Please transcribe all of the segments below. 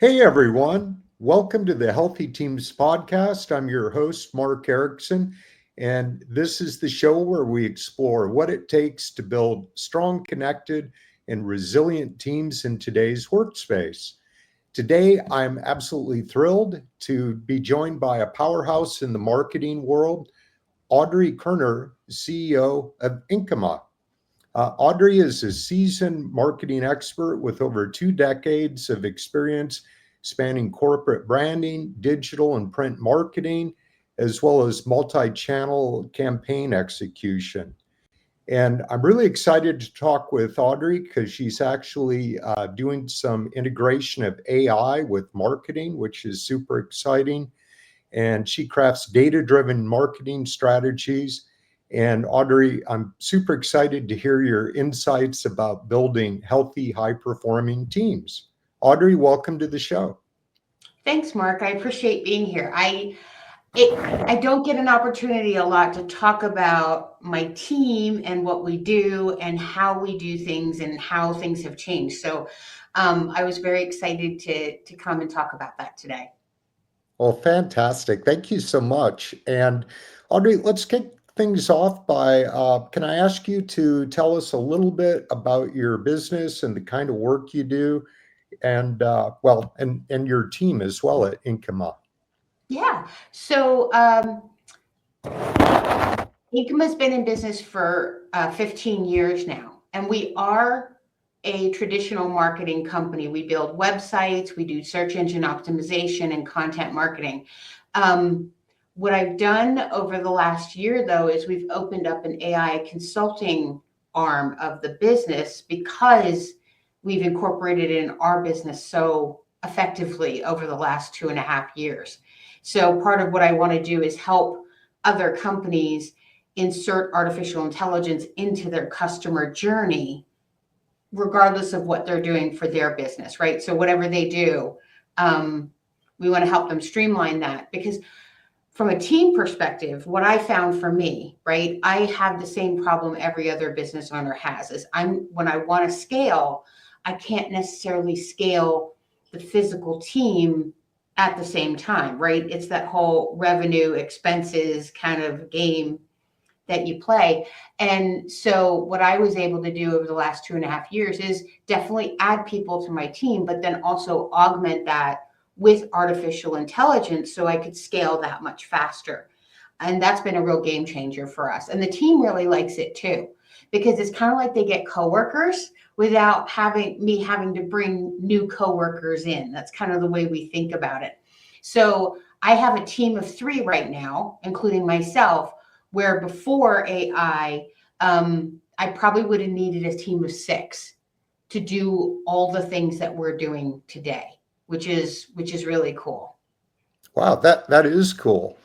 Hey everyone, welcome to the Healthy Teams podcast. I'm your host, Mark Erickson, and this is the show where we explore what it takes to build strong, connected, and resilient teams in today's workspace. Today, I'm absolutely thrilled to be joined by a powerhouse in the marketing world, Audrey Kerchner, CEO of Inkyma. Audrey is a seasoned marketing expert with over 2 decades of experience spanning corporate branding, digital and print marketing, as well as multi channel campaign execution. And I'm really excited to talk with Audrey because she's actually doing some integration of AI with marketing, which is super exciting. And she crafts data driven marketing strategies. And Audrey, I'm super excited to hear your insights about building healthy, high performing teams. Audrey, welcome to the show. Thanks, Mark. I appreciate being here. I don't get an opportunity a lot to talk about my team and what we do and how we do things and how things have changed. So I was very excited to come and talk about that today. Well, fantastic. Thank you so much. And Audrey, let's kick things off by can I ask you to tell us a little bit about your business and the kind of work you do and and your team as well at Inkama. Yeah. So Inkyma's been in business for 15 years now, and we are a traditional marketing company. We build websites, we do search engine optimization and content marketing. What I've done over the last year, though, is we've opened up an AI consulting arm of the business because we've incorporated it in our business so effectively over the last 2.5 years. So part of what I want to do is help other companies insert artificial intelligence into their customer journey, regardless of what they're doing for their business, right? So whatever they do, we want to help them streamline that because from a team perspective, what I found for me, right, I have the same problem every other business owner has is when I want to scale, I can't necessarily scale the physical team at the same time, right? It's that whole revenue expenses kind of game that you play. And so what I was able to do over the last 2.5 years is definitely add people to my team, but then also augment that with artificial intelligence so I could scale that much faster. And that's been a real game changer for us. And the team really likes it too, because it's kind of like they get coworkers without having to bring new coworkers in. That's kind of the way we think about it. So I have a team of 3 right now, including myself, where before AI, I probably would have needed a team of 6 to do all the things that we're doing today, which is really cool. Wow, that is cool.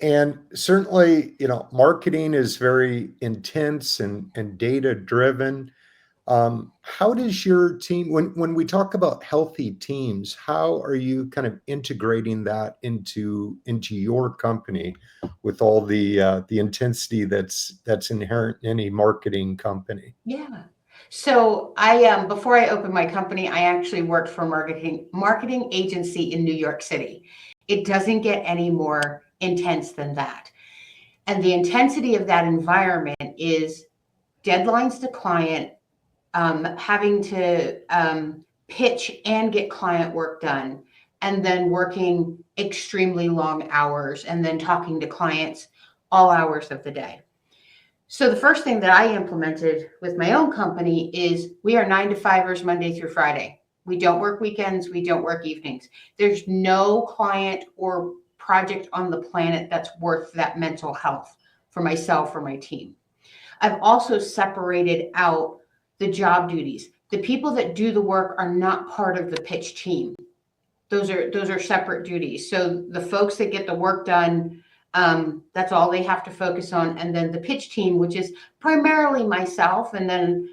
And certainly, marketing is very intense and data driven. How does your team, when we talk about healthy teams, how are you kind of integrating that into your company with all the intensity that's inherent in any marketing company? Yeah. So I before I opened my company, I actually worked for a marketing agency in New York City. It doesn't get any more intense than that. And the intensity of that environment is deadlines to client, having to pitch and get client work done, and then working extremely long hours, and then talking to clients all hours of the day. So the first thing that I implemented with my own company is we are 9 to 5ers Monday through Friday. We don't work weekends. We don't work evenings. There's no client or project on the planet that's worth that mental health for myself or my team. I've also separated out the job duties. The people that do the work are not part of the pitch team. Those are separate duties. So the folks that get the work done, that's all they have to focus on. And then the pitch team, which is primarily myself, and then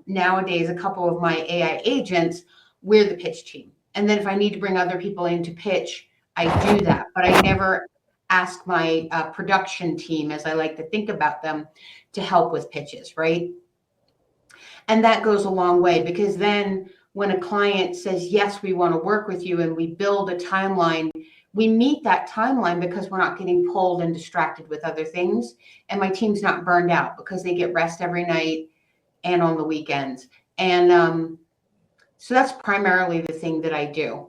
nowadays a couple of my AI agents, we're the pitch team. And then if I need to bring other people in to pitch, I do that. But I never ask my production team, as I like to think about them, to help with pitches, right? And that goes a long way because then when a client says, yes, we want to work with you, and we build a timeline, we meet that timeline because we're not getting pulled and distracted with other things. And my team's not burned out because they get rest every night and on the weekends. And so that's primarily the thing that I do.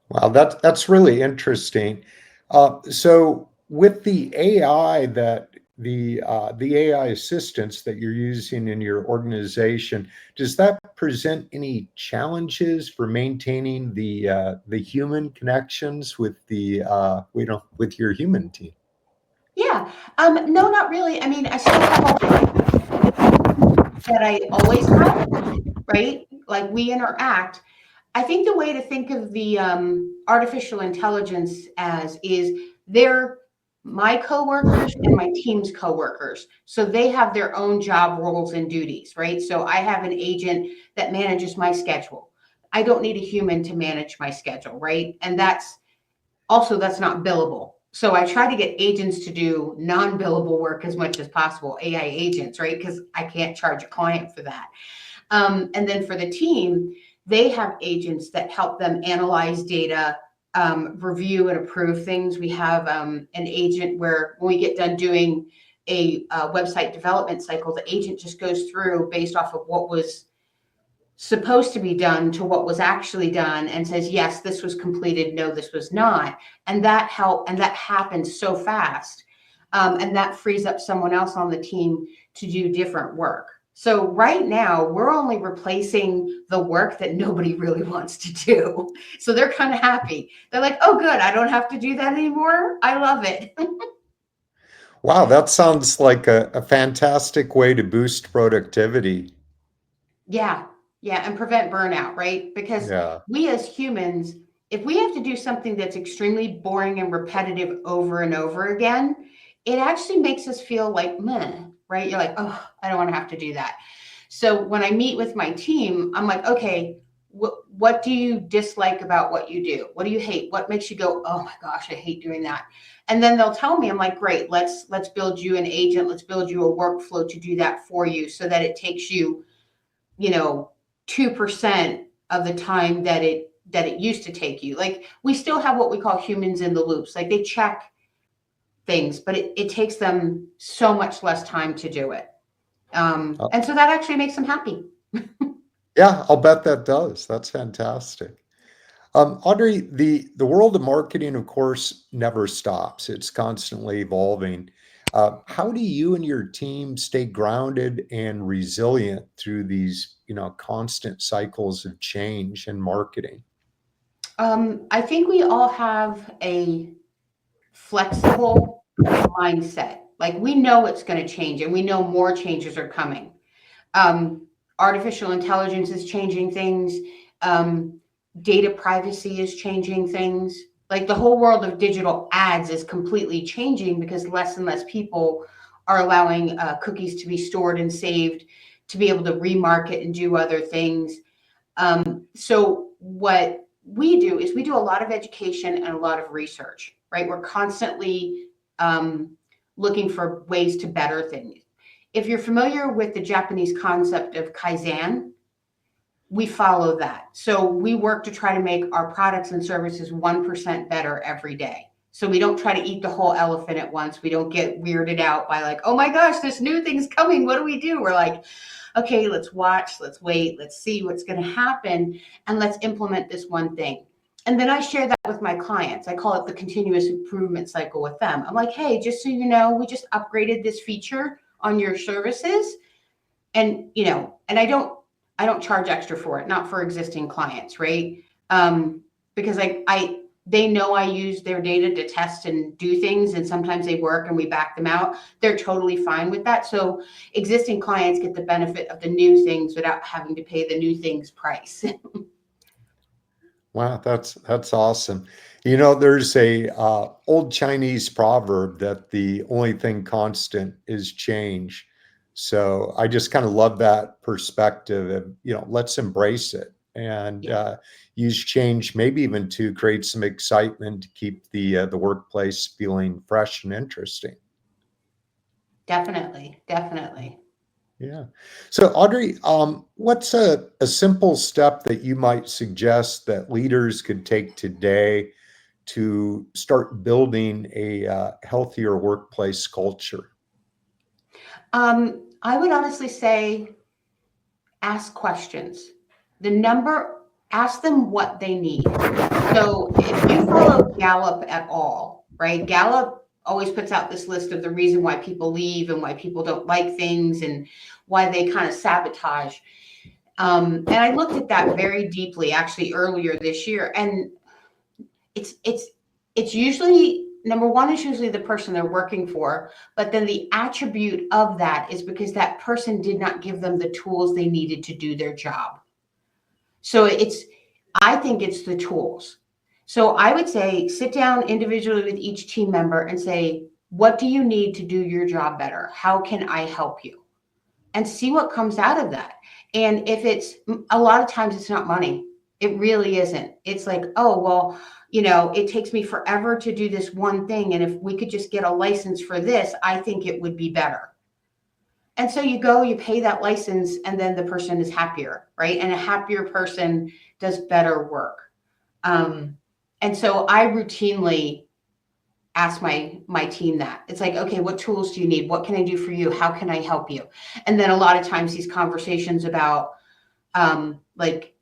Wow, that's really interesting. So with the AI the AI assistants that you're using in your organization, does that present any challenges for maintaining the human connections with with your human team? Yeah. No, not really. I mean, I still have all that I always have, right? Like we interact. I think the way to think of the artificial intelligence as is they're my coworkers and my team's coworkers. So they have their own job roles and duties, right? So I have an agent that manages my schedule. I don't need a human to manage my schedule, right? And that's not billable. So I try to get agents to do non-billable work as much as possible, AI agents, right? Because I can't charge a client for that. And then for the team, they have agents that help them analyze data, review and approve things. We have an agent where when we get done doing a website development cycle, the agent just goes through based off of what was supposed to be done to what was actually done and says, yes, this was completed. No, this was not. And that happens so fast. And that frees up someone else on the team to do different work. So right now we're only replacing the work that nobody really wants to do. So they're kind of happy. They're like, oh, good. I don't have to do that anymore. I love it. Wow, that sounds like a fantastic way to boost productivity. Yeah, yeah, and prevent burnout, right? Because Yeah. we as humans, if we have to do something that's extremely boring and repetitive over and over again, it actually makes us feel like meh, right? You're like, oh, I don't want to have to do that. So when I meet with my team, I'm like, okay, what do you dislike about what you do? What do you hate? What makes you go, oh my gosh, I hate doing that? And then they'll tell me, I'm like, great, let's build you an agent, let's build you a workflow to do that for you so that it takes you, 2% of the time that it used to take you. Like we still have what we call humans in the loops. Like they check things, but it takes them so much less time to do it. And so that actually makes them happy. Yeah, I'll bet that does. That's fantastic. Audrey, the world of marketing, of course, never stops. It's constantly evolving. How do you and your team stay grounded and resilient through these, constant cycles of change in marketing? I think we all have a flexible mindset. Like we know it's going to change and we know more changes are coming. Um, Artificial intelligence is changing things. Um, Data privacy is changing things. Like the whole world of digital ads is completely changing because less and less people are allowing cookies to be stored and saved to be able to remarket and do other things. So what we do is we do a lot of education and a lot of research, right? We're constantly looking for ways to better things. If you're familiar with the Japanese concept of Kaizen, we follow that. So we work to try to make our products and services 1% better every day. So we don't try to eat the whole elephant at once. We don't get weirded out by like, oh my gosh, this new thing's coming. What do we do? We're like, okay, let's watch, let's wait, let's see what's going to happen, and let's implement this one thing. And then I share that with my clients. I call it the continuous improvement cycle with them. I'm like, hey, just so you know, we just upgraded this feature on your services. And, and I don't charge extra for it, not for existing clients, right? Because they know I use their data to test and do things, and sometimes they work and we back them out. They're totally fine with that. So existing clients get the benefit of the new things without having to pay the new things price. Wow, that's awesome. There's a old Chinese proverb that the only thing constant is change. So I just kind of love that perspective of, let's embrace it and Yeah, use change, maybe even to create some excitement to keep the workplace feeling fresh and interesting. definitely, definitely. Yeah. So, Audrey, what's a simple step that you might suggest that leaders could take today to start building a healthier workplace culture? I would honestly say ask questions. The number, ask them what they need. So if you follow Gallup at all, right? Gallup always puts out this list of the reason why people leave and why people don't like things and why they kind of sabotage. And I looked at that very deeply actually earlier this year. And it's it's it's usually number one is usually the person they're working for, but then the attribute of that is because that person did not give them the tools they needed to do their job. So I think it's the tools. So I would say sit down individually with each team member and say, what do you need to do your job better? How can I help you? And see what comes out of that. And if it's a lot of times it's not money. It really isn't. It's like, oh, well, it takes me forever to do this one thing. And if we could just get a license for this, I think it would be better. And so you go, you pay that license, and then the person is happier, right? And a happier person does better work. And so I routinely ask my team that. It's like, okay, what tools do you need? What can I do for you? How can I help you? And then a lot of times these conversations about like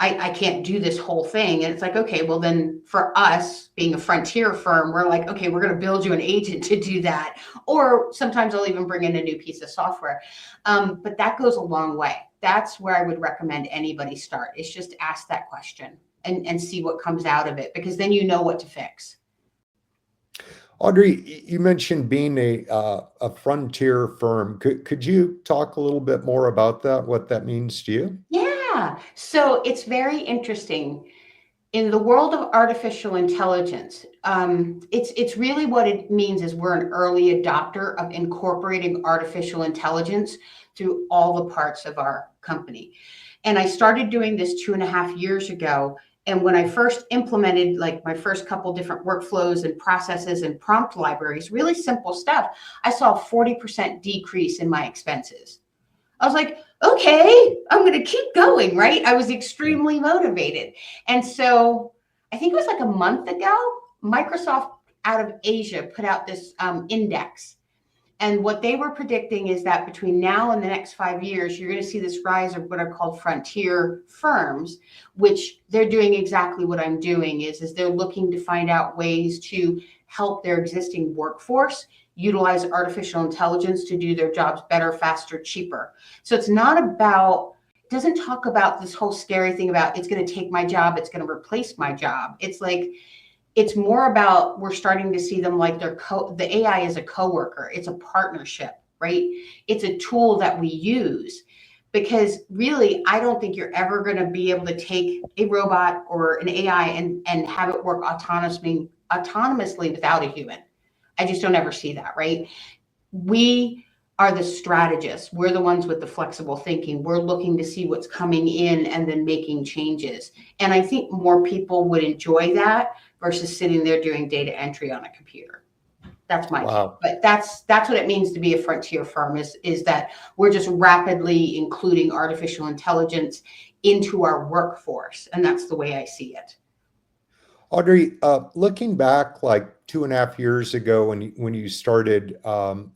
I can't do this whole thing. And it's like, okay, well then for us being a frontier firm, we're like, okay, we're going to build you an agent to do that. Or sometimes I'll even bring in a new piece of software. But that goes a long way. That's where I would recommend anybody start. Is just ask that question and see what comes out of it, because then you know what to fix. Audrey, you mentioned being a frontier firm. Could you talk a little bit more about that, what that means to you? Yeah. So it's very interesting. In the world of artificial intelligence, it's really what it means is we're an early adopter of incorporating artificial intelligence through all the parts of our company. And I started doing this 2.5 years ago. And when I first implemented like my first couple different workflows and processes and prompt libraries, really simple stuff, I saw a 40% decrease in my expenses. I was like, okay, I'm going to keep going, right? I was extremely motivated. And so I think it was like a month ago, Microsoft out of Asia put out this index. And what they were predicting is that between now and the next 5 years, you're going to see this rise of what are called frontier firms, which they're doing exactly what I'm doing is they're looking to find out ways to help their existing workforce utilize artificial intelligence to do their jobs better, faster, cheaper. So it's not about, it doesn't talk about this whole scary thing about it's going to take my job, it's going to replace my job. It's like, it's more about we're starting to see them like the AI is a coworker. It's a partnership, right? It's a tool that we use, because really, I don't think you're ever going to be able to take a robot or an AI and have it work autonomously without a human. I just don't ever see that, right? We are the strategists. We're the ones with the flexible thinking. We're looking to see what's coming in and then making changes. And I think more people would enjoy that versus sitting there doing data entry on a computer. That's my take. Wow. But that's what it means to be a frontier firm is that we're just rapidly including artificial intelligence into our workforce. And that's the way I see it. Audrey, looking back like 2.5 years ago when you started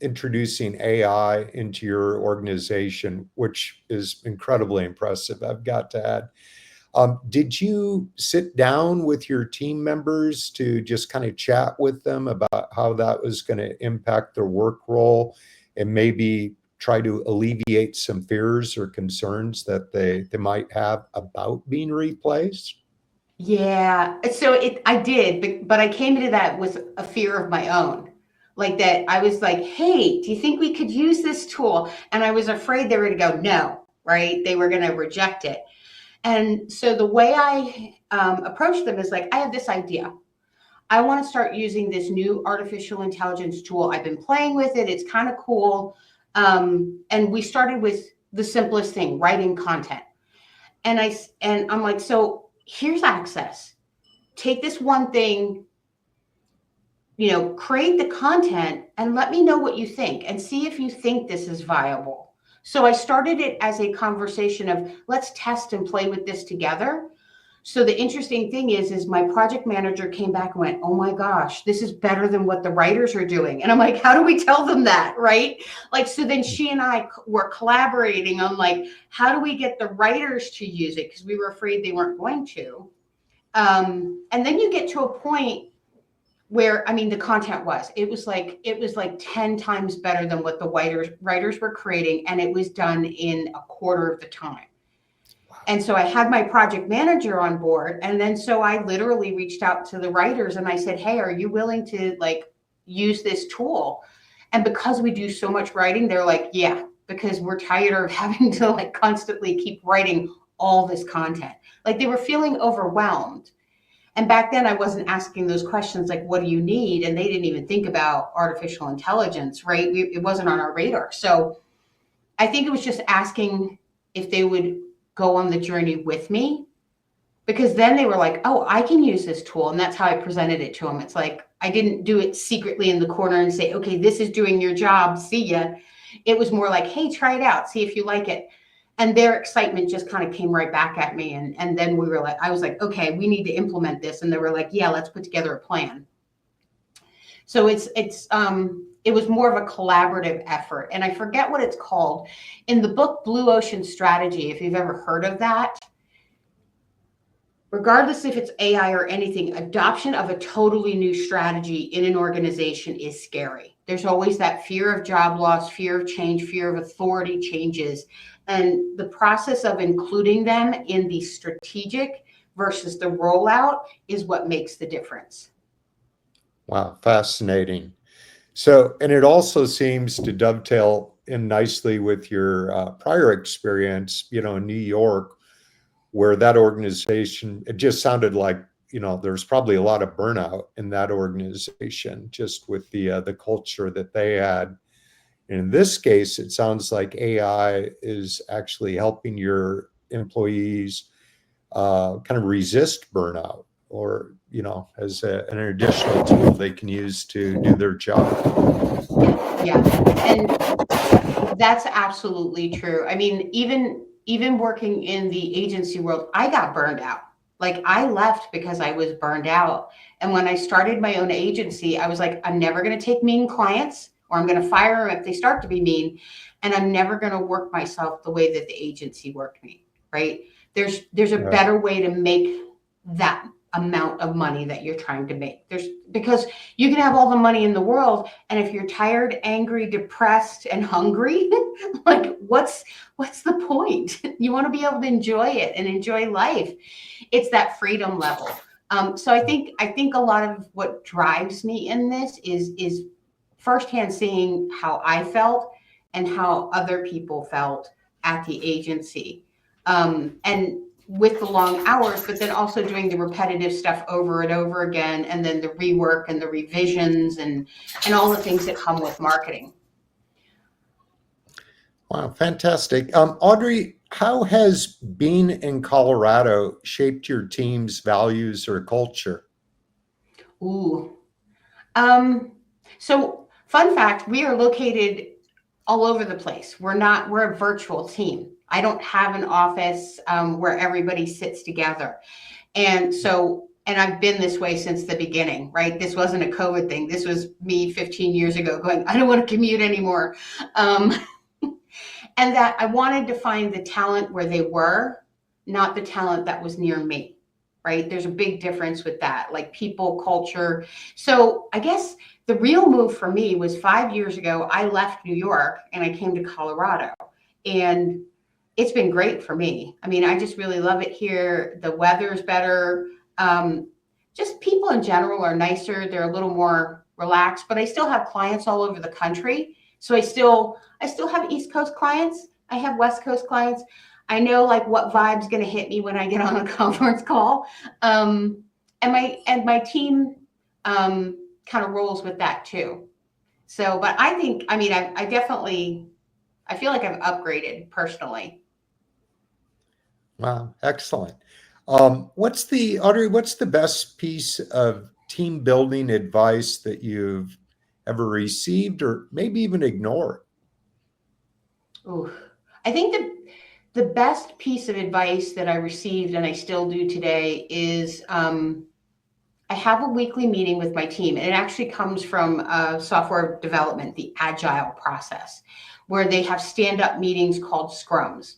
introducing AI into your organization, which is incredibly impressive, I've got to add. Did you sit down with your team members to just kind of chat with them about how that was going to impact their work role and maybe try to alleviate some fears or concerns that they might have about being replaced? Yeah. So I did, but I came into that with a fear of my own. Like that I was like, hey, do you think we could use this tool? And I was afraid they were going to go, no, right? They were going to reject it. And so the way I approached them is like, I have this idea. I want to start using this new artificial intelligence tool. I've been playing with it. It's kind of cool. And we started with the simplest thing, writing content. And I'm like, so here's access. Take this one thing, create the content and let me know what you think and see if you think this is viable. So I started it as a conversation of let's test and play with this together. So the interesting thing is my project manager came back and went, "Oh my gosh, this is better than what the writers are doing." And I'm like, "How do we tell them that?" Right? Like, so then she and I were collaborating on like, how do we get the writers to use it? Because we were afraid they weren't going to. And then you get to a point where, I mean, the content it was like 10 times better than what the writers were creating. And it was done in a quarter of the time. And so I had my project manager on board. And then so I literally reached out to the writers and I said, "Hey, are you willing to like use this tool?" And because we do so much writing, they're like, "Yeah," because we're tired of having to like constantly keep writing all this content. Like they were feeling overwhelmed. And back then I wasn't asking those questions like, "What do you need?" And they didn't even think about artificial intelligence, right? It wasn't on our radar. So I think it was just asking if they would go on the journey with me, because then they were like, "Oh, I can use this tool." And that's how I presented it to them. It's like, I didn't do it secretly in the corner and say, "Okay, this is doing your job. See ya." It was more like, "Hey, try it out. See if you like it." And their excitement just kind of came right back at me. And then we were like, I was like, "Okay, we need to implement this." And they were like, "Yeah, let's put together a plan." So it was more of a collaborative effort. And I forget what it's called. In the book Blue Ocean Strategy, if you've ever heard of that, regardless if it's AI or anything, adoption of a totally new strategy in an organization is scary. There's always that fear of job loss, fear of change, fear of authority changes. And the process of including them in the strategic versus the rollout is what makes the difference. Wow, fascinating. So, and it also seems to dovetail in nicely with your prior experience, in New York, where that organization, it just sounded like, there's probably a lot of burnout in that organization, just with the culture that they had. And in this case, it sounds like AI is actually helping your employees kind of resist burnout, or as an additional tool they can use to do their job. Yeah. And that's absolutely true. I mean, even working in the agency world, I got burned out. Like I left because I was burned out. And when I started my own agency, I was like, I'm never going to take mean clients, or I'm going to fire them if they start to be mean. And I'm never going to work myself the way that the agency worked me, right? There's a Right. better way to make that amount of money that you're trying to make. Because you can have all the money in the world, and if you're tired, angry, depressed, and hungry, like what's the point? You want to be able to enjoy it and enjoy life. It's that freedom level. So I think a lot of what drives me in this is firsthand seeing how I felt and how other people felt at the agency. And with the long hours, but then also doing the repetitive stuff over and over again, and then the rework and the revisions and all the things that come with marketing. Wow, fantastic. Audrey, how has being in Colorado shaped your team's values or culture? Ooh. Um, so fun fact, we are located all over the place. We're a virtual team. I don't have an office where everybody sits together. And I've been this way since the beginning, right? This wasn't a COVID thing. This was me 15 years ago going, I don't want to commute anymore. Um, and that I wanted to find the talent where they were, not the talent that was near me, right? There's a big difference with that, like people, culture. So I guess the real move for me was 5 years ago. I left New York and I came to Colorado, and it's been great for me. I mean, I just really love it here. The weather's better. Just people in general are nicer. They're a little more relaxed, but I still have clients all over the country. So I still have East Coast clients. I have West Coast clients. I know like what vibe's going to hit me when I get on a conference call. And my team kind of rolls with that too. So, but I think, I mean, I definitely, I feel like I've upgraded personally. Wow, excellent. Audrey, what's the best piece of team building advice that you've ever received or maybe even ignored? Ooh. I think the best piece of advice that I received, and I still do today, is I have a weekly meeting with my team, and it actually comes from software development, the agile process, where they have stand-up meetings called scrums.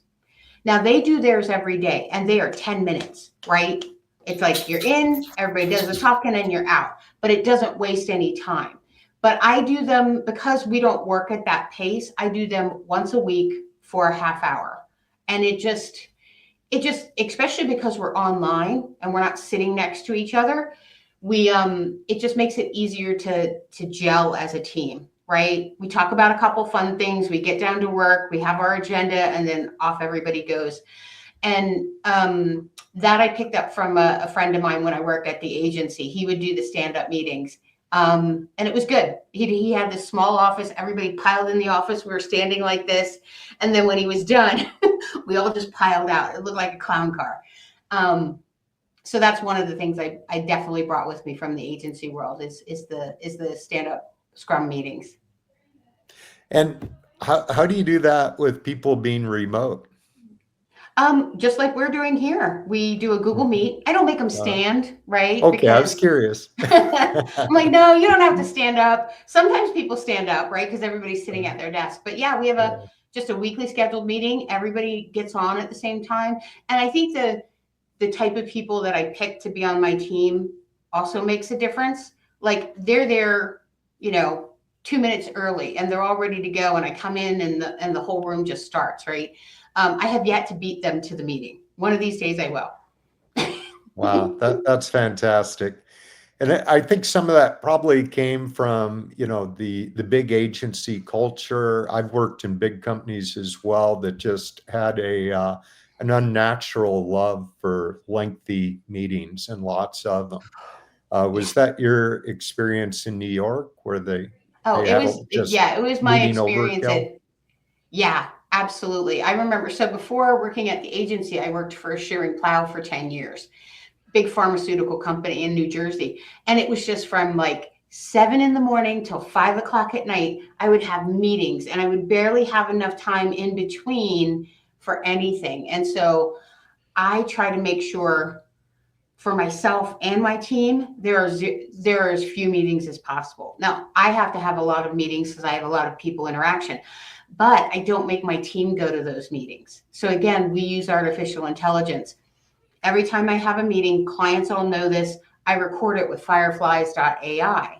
Now they do theirs every day, and they are 10 minutes, right? It's like you're in, everybody does the talking, and you're out, but it doesn't waste any time. But I do them because we don't work at that pace. I do them once a week for a half hour. And it just, especially because we're online and we're not sitting next to each other, it just makes it easier to gel as a team, right? We talk about a couple fun things, we get down to work, we have our agenda, and then off everybody goes. And that I picked up from a friend of mine when I worked at the agency. He would do the stand-up meetings. And it was good. He had this small office, everybody piled in the office, we were standing like this. And then when he was done, we all just piled out. It looked like a clown car. So that's one of the things I definitely brought with me from the agency world is the stand-up scrum meetings. And how do you do that with people being remote? Just like we're doing here, we do a Google Meet. I don't make them stand, right? Okay, I was curious. I'm like, no, you don't have to stand up. Sometimes people stand up, right? Because everybody's sitting at their desk. But yeah, we have just a weekly scheduled meeting. Everybody gets on at the same time. And I think the type of people that I pick to be on my team also makes a difference. Like they're there, 2 minutes early and they're all ready to go. And I come in and the whole room just starts, right? I have yet to beat them to the meeting. One of these days I will. Wow, that's fantastic. And I think some of that probably came from, the big agency culture. I've worked in big companies as well that just had an unnatural love for lengthy meetings and lots of them. Was that your experience in New York where they it was my experience overkill? Yeah, absolutely. I remember, so before working at the agency, I worked for Shearing Plow for 10 years, big pharmaceutical company in New Jersey. And it was just from like 7 a.m. till 5 o'clock at night, I would have meetings and I would barely have enough time in between for anything. And so I try to make sure for myself and my team, there are as few meetings as possible. Now, I have to have a lot of meetings because I have a lot of people interaction, but I don't make my team go to those meetings. So again, we use artificial intelligence. Every time I have a meeting, clients all know this, I record it with fireflies.ai.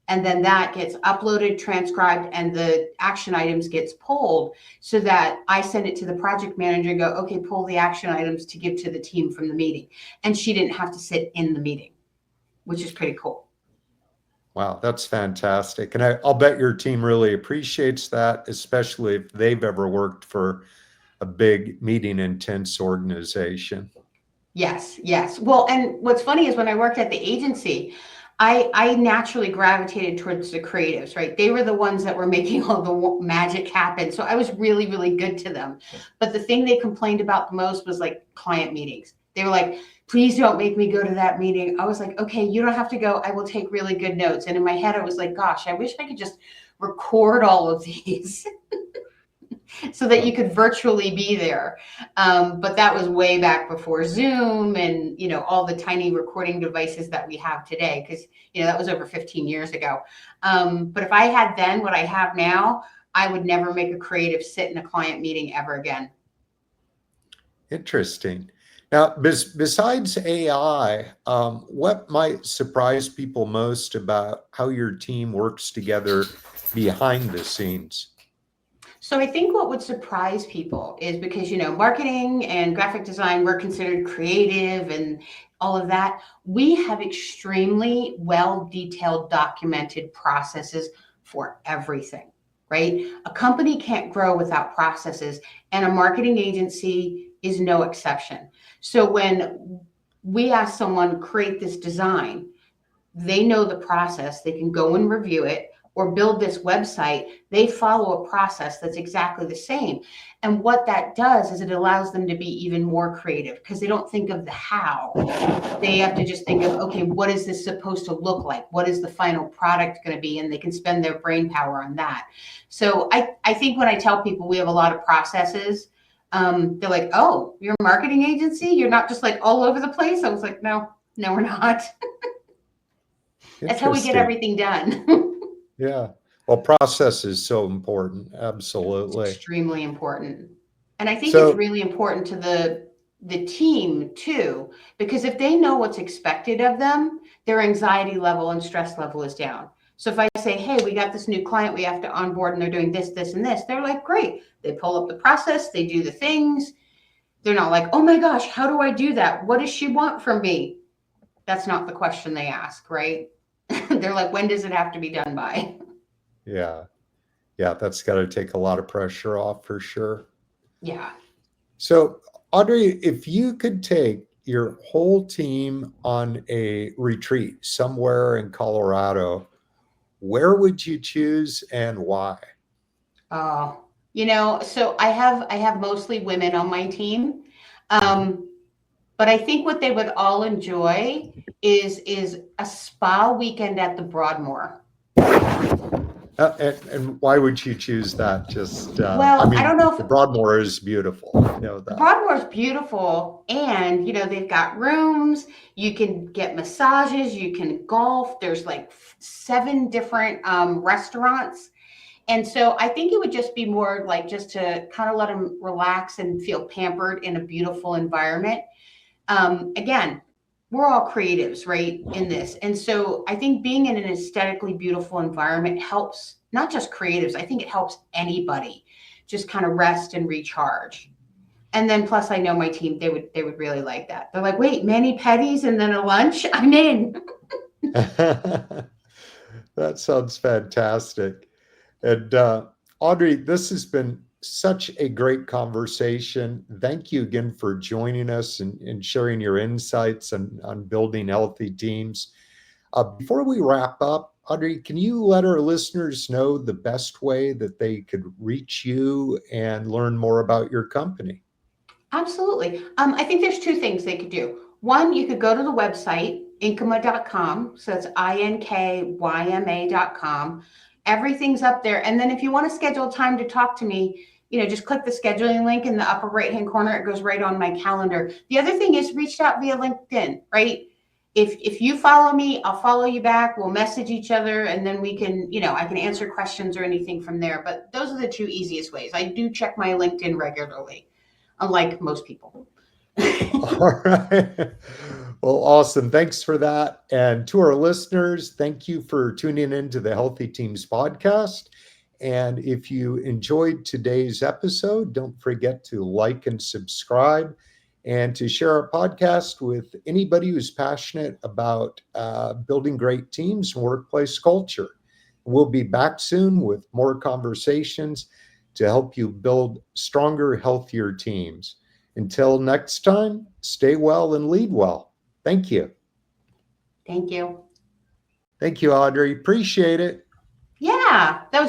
And then that gets uploaded, transcribed, and the action items gets pulled so that I send it to the project manager and go, okay, pull the action items to give to the team from the meeting. And she didn't have to sit in the meeting, which is pretty cool. Wow, that's fantastic. And I'll bet your team really appreciates that, especially if they've ever worked for a big meeting intense organization. Yes, yes. Well, and what's funny is when I worked at the agency, I naturally gravitated towards the creatives, right? They were the ones that were making all the magic happen. So I was really, really good to them. But the thing they complained about the most was like client meetings. They were like, please don't make me go to that meeting. I was like, okay, you don't have to go. I will take really good notes. And in my head, I was like, gosh, I wish I could just record all of these so that you could virtually be there. But that was way back before Zoom and, all the tiny recording devices that we have today, because, that was over 15 years ago. But if I had then what I have now, I would never make a creative sit in a client meeting ever again. Interesting. Now, besides AI, what might surprise people most about how your team works together behind the scenes? So I think what would surprise people is because, marketing and graphic design, we're considered creative and all of that. We have extremely well-detailed, documented processes for everything, right? A company can't grow without processes, and a marketing agency is no exception. So when we ask someone create this design, they know the process, they can go and review it, or build this website, they follow a process that's exactly the same. And what that does is it allows them to be even more creative because they don't think of the how. They have to just think of, okay, what is this supposed to look like? What is the final product going to be? And they can spend their brain power on that. So I think when I tell people we have a lot of processes, they're like, oh, you're a marketing agency? You're not just like all over the place? I was like, no, we're not. That's how we get everything done. Yeah. Well, process is so important. Absolutely. It's extremely important. And I think it's really important to the team too, because if they know what's expected of them, their anxiety level and stress level is down. So if I say, hey, we got this new client we have to onboard and they're doing this, this, and this, they're like, great. They pull up the process, they do the things. They're not like, oh my gosh, how do I do that? What does she want from me? That's not the question they ask, right? They're like, when does it have to be done by? Yeah. Yeah, that's got to take a lot of pressure off for sure. Yeah. So, Audrey, if you could take your whole team on a retreat somewhere in Colorado, where would you choose and why? So I have mostly women on my team. But I think what they would all enjoy is a spa weekend at the Broadmoor. And why would you choose that? Just Well, I don't know if the Broadmoor is beautiful. You know that. The Broadmoor is beautiful, and they've got rooms. You can get massages. You can golf. There's like 7 different restaurants. And so I think it would just be more like just to kind of let them relax and feel pampered in a beautiful environment. Again, we're all creatives, right, in this. And so I think being in an aesthetically beautiful environment helps not just creatives. I think it helps anybody just kind of rest and recharge. And then plus I know my team, they would really like that. They're like, wait, mani-pedis and then a lunch? I'm in. That sounds fantastic. And Audrey, this has been such a great conversation. Thank you again for joining us and sharing your insights on building healthy teams. Before we wrap up, Audrey, can you let our listeners know the best way that they could reach you and learn more about your company? Absolutely. I think there's 2 things they could do. One, you could go to the website, Inkyma.com. So it's INKYMA.com. Everything's up there. And then if you want to schedule time to talk to me, just click the scheduling link in the upper right-hand corner. It goes right on my calendar. The other thing is reach out via LinkedIn, right? If you follow me, I'll follow you back. We'll message each other and then we can, I can answer questions or anything from there. But those are the 2 easiest ways. I do check my LinkedIn regularly, unlike most people. All right. Well, awesome. Thanks for that. And to our listeners, thank you for tuning into the Healthy Teams podcast. And if you enjoyed today's episode, don't forget to like and subscribe and to share our podcast with anybody who's passionate about building great teams and workplace culture. We'll be back soon with more conversations to help you build stronger, healthier teams. Until next time, stay well and lead well. Thank you. Thank you. Thank you, Audrey. Appreciate it. Yeah, that was